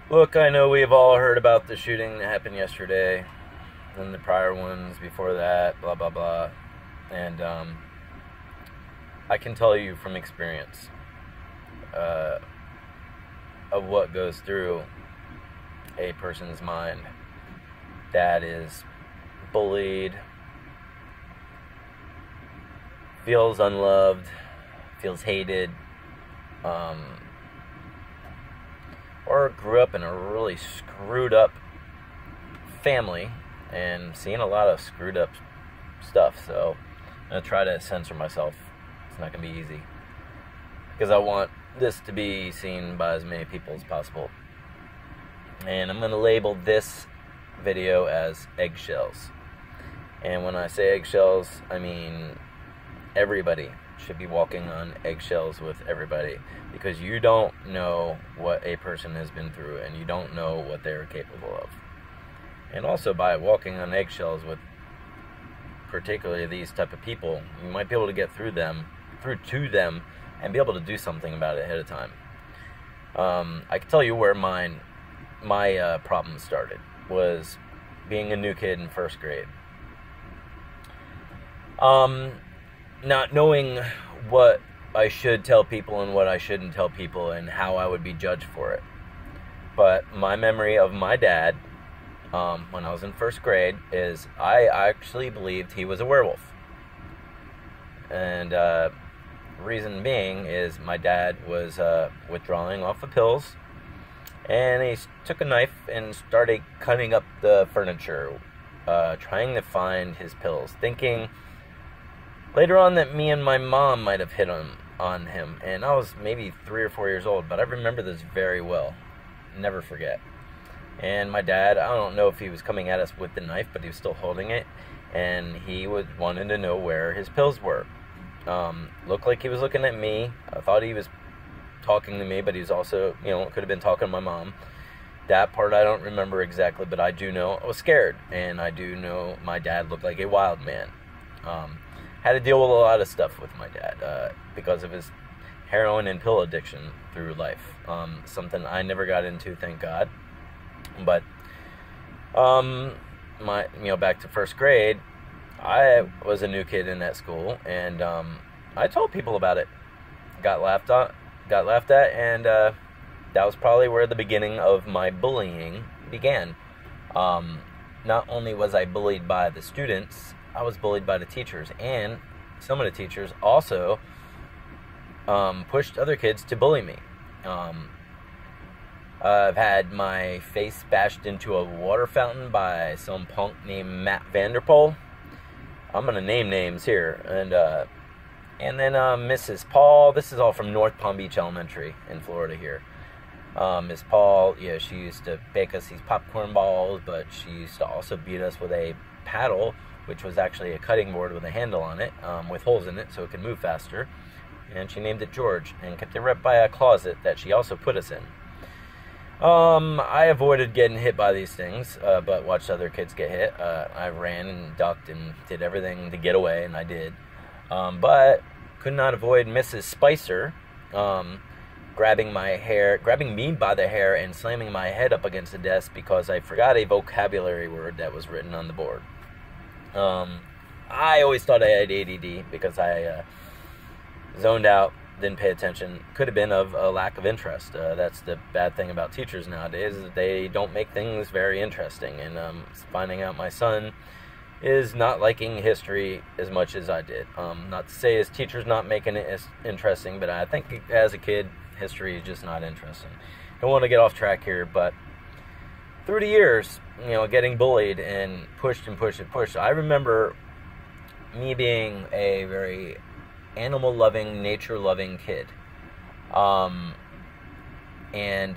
Look, I know we've all heard about the shooting that happened yesterday and the prior ones before that, blah, blah, blah. And I can tell you from experience uh, of what goes through a person's mind that is bullied, feels unloved, feels hated, um, or grew up in a really screwed up family and seen a lot of screwed up stuff. So I'm going to try to censor myself. It's not going to be easy because I want this to be seen by as many people as possible. And I'm going to label this video as eggshells. And when I say eggshells, I mean everybody should be walking on eggshells with everybody, because you don't know what a person has been through and you don't know what they're capable of. And also, by walking on eggshells with particularly these type of people, you might be able to get through to them and be able to do something about it ahead of time. I can tell you where my problem started was being a new kid in first grade. Not knowing what I should tell people and what I shouldn't tell people and how I would be judged for it. But my memory of my dad, when I was in first grade, is I actually believed he was a werewolf. And reason being is my dad was withdrawing off the pills, and he took a knife and started cutting up the furniture, trying to find his pills, thinking later on that me and my mom might have hit on him. And I was maybe 3 or 4 years old, but I remember this very well. Never forget. And my dad, I don't know if he was coming at us with the knife, but he was still holding it, and he wanted to know where his pills were. Looked like he was looking at me. I thought he was talking to me, but he was also, could have been talking to my mom. That part I don't remember exactly, but I do know I was scared, and I do know my dad looked like a wild man. Had to deal with a lot of stuff with my dad because of his heroin and pill addiction through life. Something I never got into, thank God. But back to first grade, I was a new kid in that school, and I told people about it. Got laughed at, and that was probably where the beginning of my bullying began. Not only was I bullied by the students, I was bullied by the teachers, and some of the teachers also pushed other kids to bully me. I've had my face bashed into a water fountain by some punk named Matt Vanderpool. I'm gonna name names here, and then Mrs. Paul. This is all from North Palm Beach Elementary in Florida here. Miss Paul, she used to bake us these popcorn balls, but she used to also beat us with a paddle, which was actually a cutting board with a handle on it, with holes in it so it could move faster. And she named it George, and kept it right by a closet that she also put us in. I avoided getting hit by these things, but watched other kids get hit. I ran and ducked and did everything to get away, and I did. But could not avoid Mrs. Spicer grabbing me by the hair and slamming my head up against the desk because I forgot a vocabulary word that was written on the board. I always thought I had ADD because I zoned out, didn't pay attention. Could have been of a lack of interest. That's the bad thing about teachers nowadays, is they don't make things very interesting. And finding out my son is not liking history as much as I did. Not to say his teacher's not making it as interesting, but I think as a kid, history is just not interesting. Don't want to get off track here, but through the years, getting bullied and pushed and pushed and pushed, I remember me being a very animal-loving, nature-loving kid. And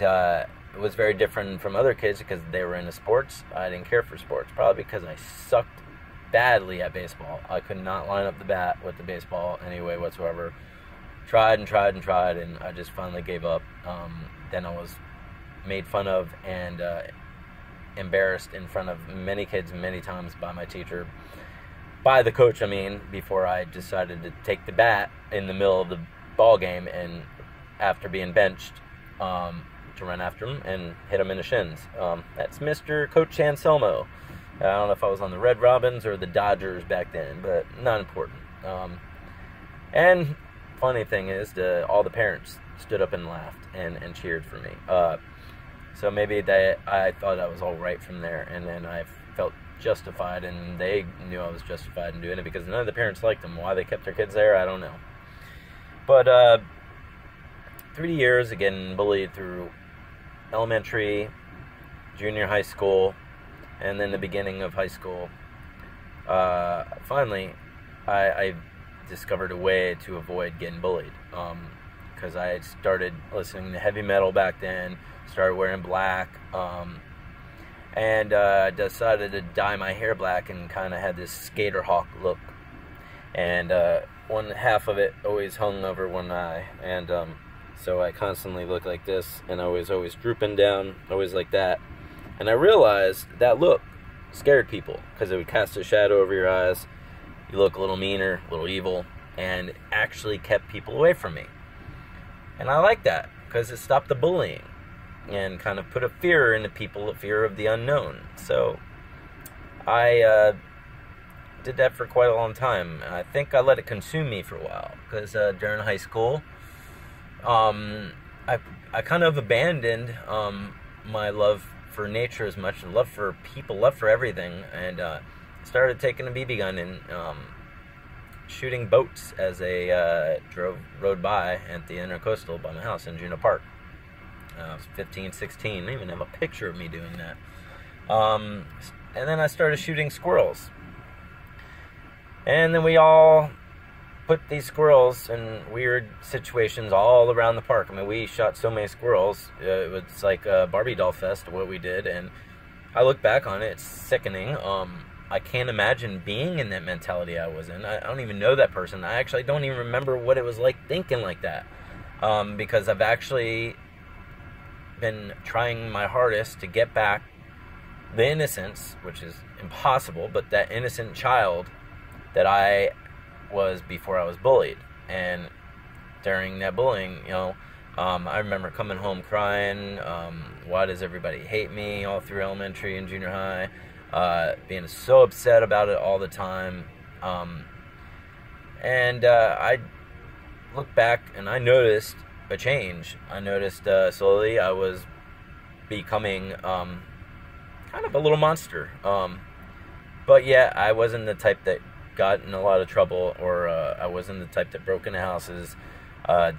it was very different from other kids because they were into sports. I didn't care for sports, probably because I sucked badly at baseball. I could not line up the bat with the baseball any way whatsoever. Tried and tried and tried, and I just finally gave up. Then I was made fun of and embarrassed in front of many kids many times by my teacher. By the coach, before I decided to take the bat in the middle of the ball game, and after being benched, to run after him and hit him in the shins. That's Mr. Coach Anselmo. I don't know if I was on the Red Robins or the Dodgers back then, but not important. And funny thing is, all the parents stood up and laughed and cheered for me. So maybe I thought I was all right from there, and then I felt justified, and they knew I was justified in doing it because none of the parents liked them. Why they kept their kids there, I don't know. But 3 years of getting bullied through elementary, junior high school, and then the beginning of high school. Finally, I discovered a way to avoid getting bullied. Because I had started listening to heavy metal back then, started wearing black, and decided to dye my hair black and kind of had this skater hawk look. And one half of it always hung over one eye, and so I constantly looked like this, and I was always drooping down, always like that. And I realized that look scared people because it would cast a shadow over your eyes. You look a little meaner, a little evil, and it actually kept people away from me. And I like that because it stopped the bullying and kind of put a fear into people, a fear of the unknown. So I did that for quite a long time. I think I let it consume me for a while because during high school, I kind of abandoned my love for nature as much, love for people, love for everything, and started taking a BB gun and shooting boats as they rode by at the Intercoastal by my house in Juneau Park. I was 15, 16. I even have a picture of me doing that. And then I started shooting squirrels. And then we all put these squirrels in weird situations all around the park. I mean, we shot so many squirrels. It was like a Barbie doll fest, what we did. And I look back on it, it's sickening. I can't imagine being in that mentality I was in. I don't even know that person. I actually don't even remember what it was like thinking like that. Because I've actually been trying my hardest to get back the innocence, which is impossible, but that innocent child that I was before I was bullied. And during that bullying, I remember coming home crying, why does everybody hate me, all through elementary and junior high. Being so upset about it all the time. And I looked back and I noticed a change. I noticed slowly I was becoming kind of a little monster. But yeah, I wasn't the type that got in a lot of trouble, or I wasn't the type that broke into houses,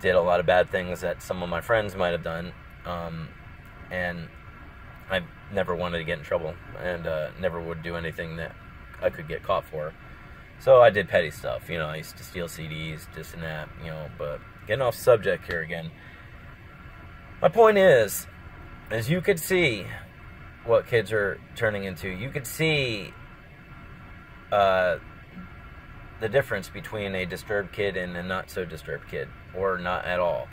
did a lot of bad things that some of my friends might have done. And I never wanted to get in trouble, and never would do anything that I could get caught for. So I did petty stuff, I used to steal CDs, this and that, but getting off subject here again. My point is, as you could see what kids are turning into, you could see the difference between a disturbed kid and a not so disturbed kid, or not at all.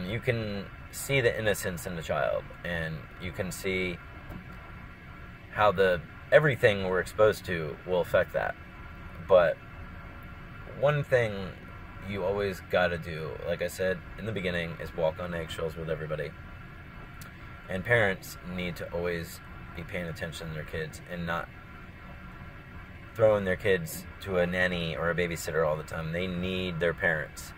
You can see the innocence in the child, and you can see how everything we're exposed to will affect that. But one thing you always got to do, like I said in the beginning, is walk on eggshells with everybody. And parents need to always be paying attention to their kids and not throwing their kids to a nanny or a babysitter all the time. They need their parents.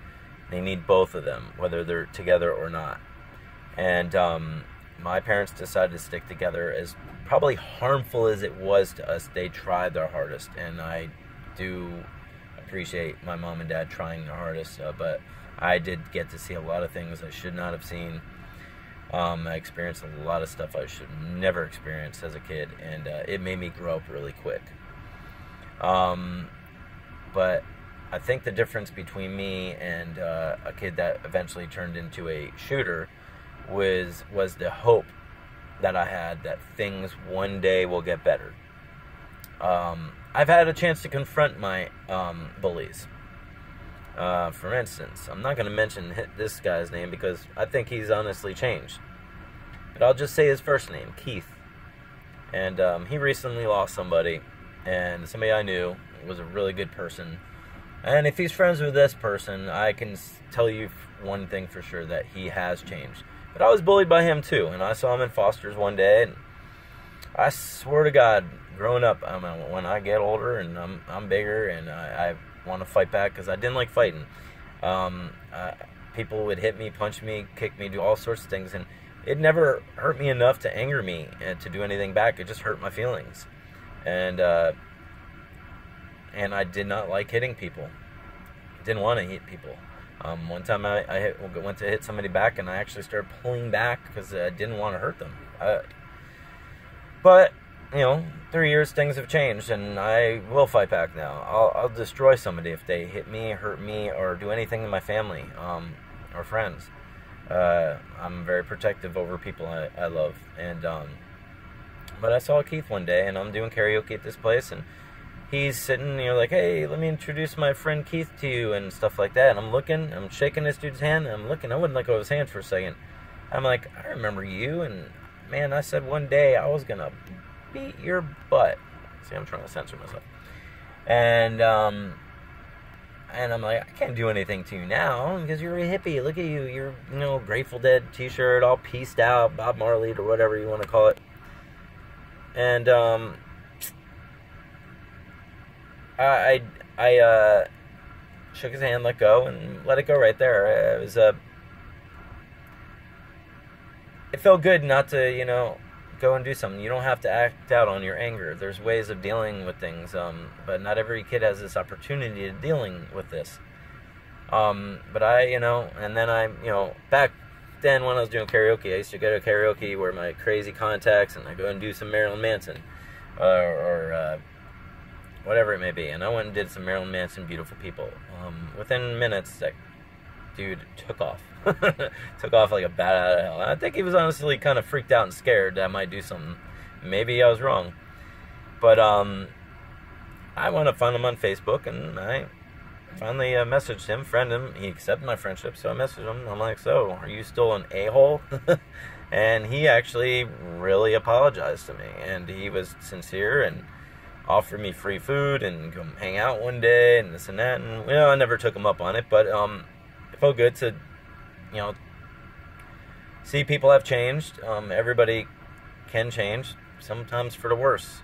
They need both of them, whether they're together or not. And my parents decided to stick together. As probably harmful as it was to us, they tried their hardest, and I do appreciate my mom and dad trying their hardest, but I did get to see a lot of things I should not have seen. I experienced a lot of stuff I should never experience as a kid, and it made me grow up really quick. But I think the difference between me and a kid that eventually turned into a shooter was the hope that I had that things one day will get better. I've had a chance to confront my bullies. For instance, I'm not going to mention this guy's name because I think he's honestly changed. But I'll just say his first name, Keith. And he recently lost somebody, and somebody I knew was a really good person. And if he's friends with this person, I can tell you one thing for sure, that he has changed. But I was bullied by him too, and I saw him in Foster's one day, and I swear to God, growing up, when I get older and I'm bigger and I want to fight back, because I didn't like fighting. Um, uh, People would hit me, punch me, kick me, do all sorts of things, and it never hurt me enough to anger me and to do anything back. It just hurt my feelings, and I did not like hitting people. Didn't want to hit people. One time went to hit somebody back, and I actually started pulling back because I didn't want to hurt them. But, 3 years, things have changed, and I will fight back now. I'll destroy somebody if they hit me, hurt me, or do anything to my family or friends. I'm very protective over people I love. But I saw Keith one day, and I'm doing karaoke at this place, and he's sitting, like, hey, let me introduce my friend Keith to you, and stuff like that. And I'm shaking this dude's hand, and I wouldn't let go of his hand for a second. I'm like, I remember you, and man, I said one day I was gonna beat your butt. See, I'm trying to censor myself. And I'm like, I can't do anything to you now because you're a hippie. Look at you. You're, Grateful Dead t-shirt, all pieced out, Bob Marley or whatever you want to call it. And I shook his hand, let go, and let it go right there. It felt good not to, go and do something. You don't have to act out on your anger. There's ways of dealing with things, but not every kid has this opportunity of dealing with this. But and then back then when I was doing karaoke, I used to go to karaoke, wear my crazy contacts, and I go and do some Marilyn Manson, or whatever it may be. And I went and did some Marilyn Manson, Beautiful People. Within minutes, that dude took off. Took off like a bat out of hell. I think he was honestly kind of freaked out and scared that I might do something. Maybe I was wrong. But I went to find him on Facebook, and I finally messaged him, friended him. He accepted my friendship, so I messaged him. I'm like, so, are you still an a-hole? And he actually really apologized to me, and he was sincere and offered me free food and come hang out one day and this and that. And I never took him up on it, but it felt good to see people have changed. Everybody can change, sometimes for the worse.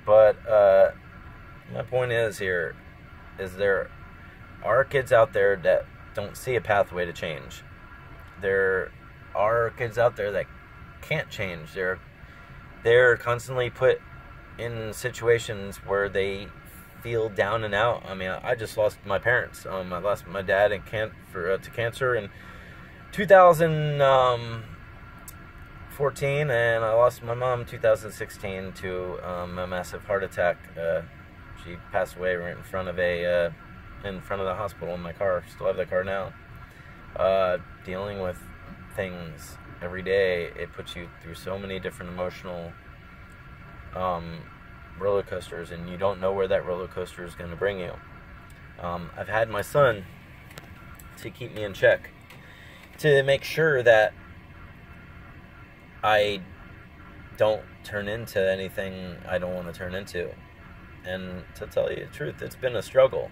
But my point is there are kids out there that don't see a pathway to change. There are kids out there that can't change. They're constantly put in situations where they feel down and out. I mean, I just lost my parents. I lost my dad to cancer in 2014, and I lost my mom in 2016 to a massive heart attack. She passed away right in front of the hospital in my car. Still have the car now. Dealing with things every day, it puts you through so many different emotional roller coasters, and you don't know where that roller coaster is going to bring you. I've had my son to keep me in check, to make sure that I don't turn into anything I don't want to turn into. And to tell you the truth, it's been a struggle.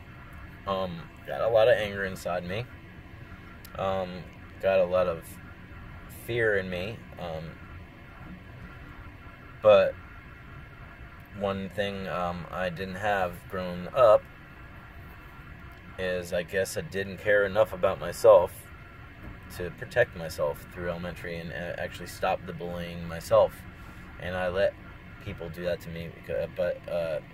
Got a lot of anger inside me. Got a lot of fear in me. But one thing I didn't have growing up is, I guess, I didn't care enough about myself to protect myself through elementary and actually stop the bullying myself. And I let people do that to me, but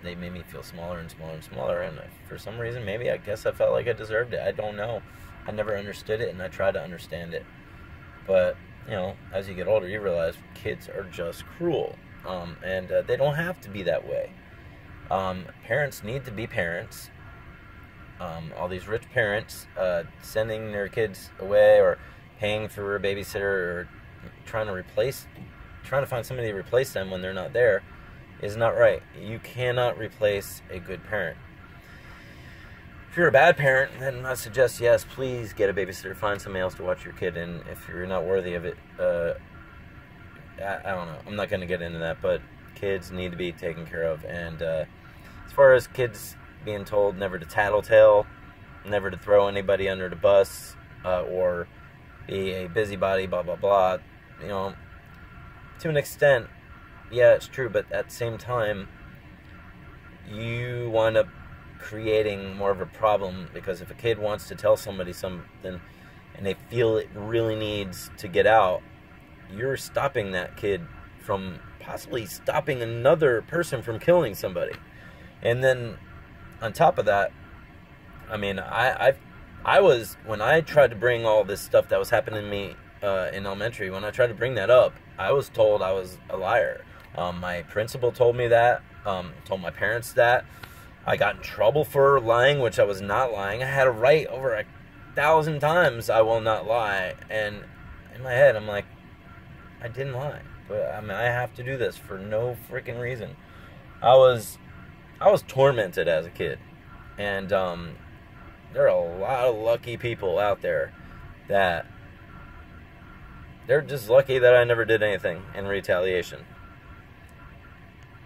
they made me feel smaller and smaller and smaller, and for some reason, maybe, I guess I felt like I deserved it. I don't know. I never understood it, and I tried to understand it. But, as you get older, you realize kids are just cruel. And they don't have to be that way. Parents need to be parents. All these rich parents sending their kids away or paying for a babysitter or trying to find somebody to replace them when they're not there is not right. You cannot replace a good parent. If you're a bad parent, then I suggest, yes, please get a babysitter, find somebody else to watch your kid, and if you're not worthy of it, I don't know. I'm not going to get into that, but kids need to be taken care of. And as far as kids being told never to tattletale, never to throw anybody under the bus, or be a busybody, blah, blah, blah. You know, to an extent, yeah, it's true, but at the same time, you wind up creating more of a problem, because if a kid wants to tell somebody something and they feel it really needs to get out, you're stopping that kid from possibly stopping another person from killing somebody. And then on top of that, I mean, I was, when I tried to bring all this stuff that was happening to me in elementary, when I tried to bring that up, I was told I was a liar. My principal told me that, told my parents that. I got in trouble for lying, which I was not lying. I had to write over 1,000 times, I will not lie. And in my head, I'm like, I didn't lie. But I mean, I have to do this for no freaking reason. I was tormented as a kid. And there are a lot of lucky people out there that they're just lucky that I never did anything in retaliation.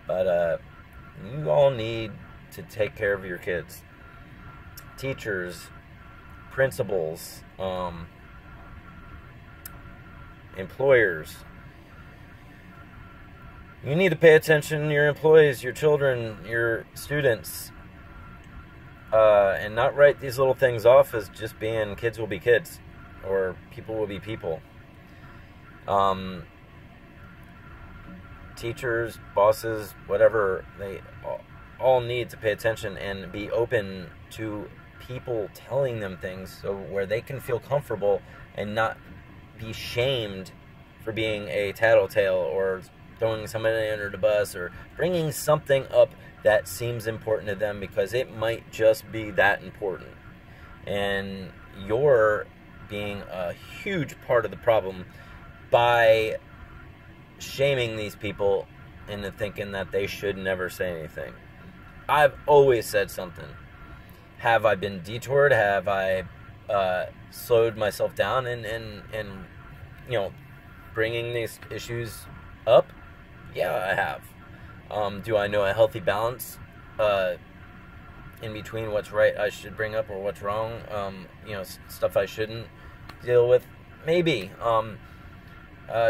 But you all need to take care of your kids. Teachers, principals, employers. You need to pay attention to your employees, your children, your students, and not write these little things off as just being kids will be kids, or people will be people. Teachers, bosses, whatever, they all need to pay attention and be open to people telling them things, so where they can feel comfortable and not be shamed for being a tattletale or throwing somebody under the bus or bringing something up that seems important to them, because it might just be that important. And you're being a huge part of the problem by shaming these people into thinking that they should never say anything. I've always said something. Have I been detoured? Have I slowed myself down and you know, bringing these issues up? Yeah, I have. Do I know a healthy balance in between what's right I should bring up or what's wrong? You know, stuff I shouldn't deal with? Maybe.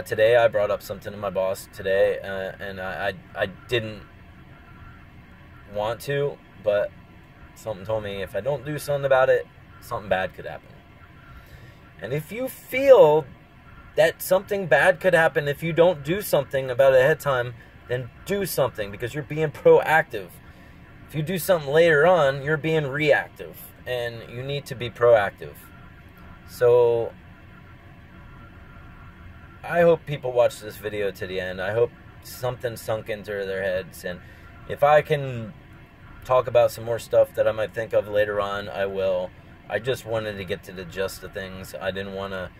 Today I brought up something to my boss today, and I didn't want to, but something told me if I don't do something about it, something bad could happen. And if you feel that something bad could happen if you don't do something about it ahead of time, then do something, because you're being proactive. If you do something later on, you're being reactive, and you need to be proactive. So I hope people watch this video to the end. I hope something sunk into their heads, and if I can talk about some more stuff that I might think of later on, I will. I just wanted to get to the gist of things. I didn't want to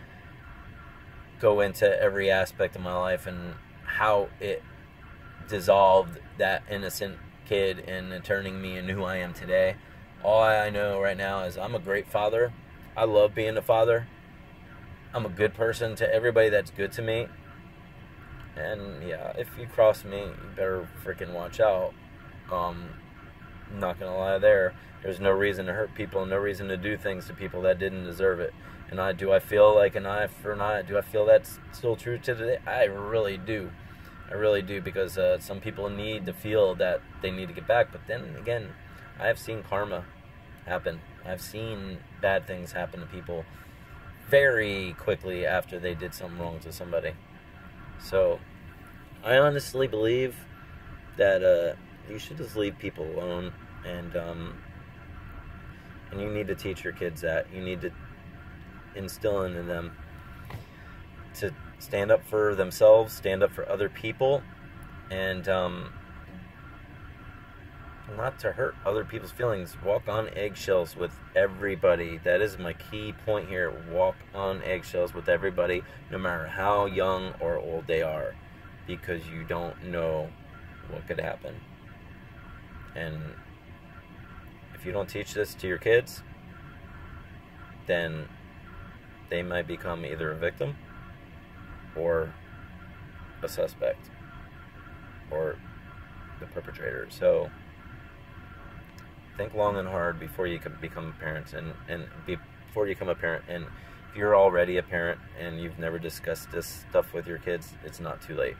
go into every aspect of my life and how it dissolved that innocent kid and turning me into who I am today. All I know right now is I'm a great father. I love being a father. I'm a good person to everybody that's good to me. And yeah, if you cross me, you better freaking watch out. I'm not gonna lie there. There's no reason to hurt people, no reason to do things to people that didn't deserve it. And do I feel like an eye for an eye? Do I feel that's still true to today? I really do. I really do, because some people need to feel that they need to get back. But then again, I have seen karma happen. I've seen bad things happen to people very quickly after they did something wrong to somebody. So I honestly believe that you should just leave people alone, and you need to teach your kids that. You need to instill into them to stand up for themselves, stand up for other people, and not to hurt other people's feelings. Walk on eggshells with everybody. That is my key point here. Walk on eggshells with everybody, no matter how young or old they are, because you don't know what could happen. And if you don't teach this to your kids, then they might become either a victim or a suspect or the perpetrator. So think long and hard before you can become a parent, and before you become a parent, and If you're already a parent and you've never discussed this stuff with your kids, it's not too late.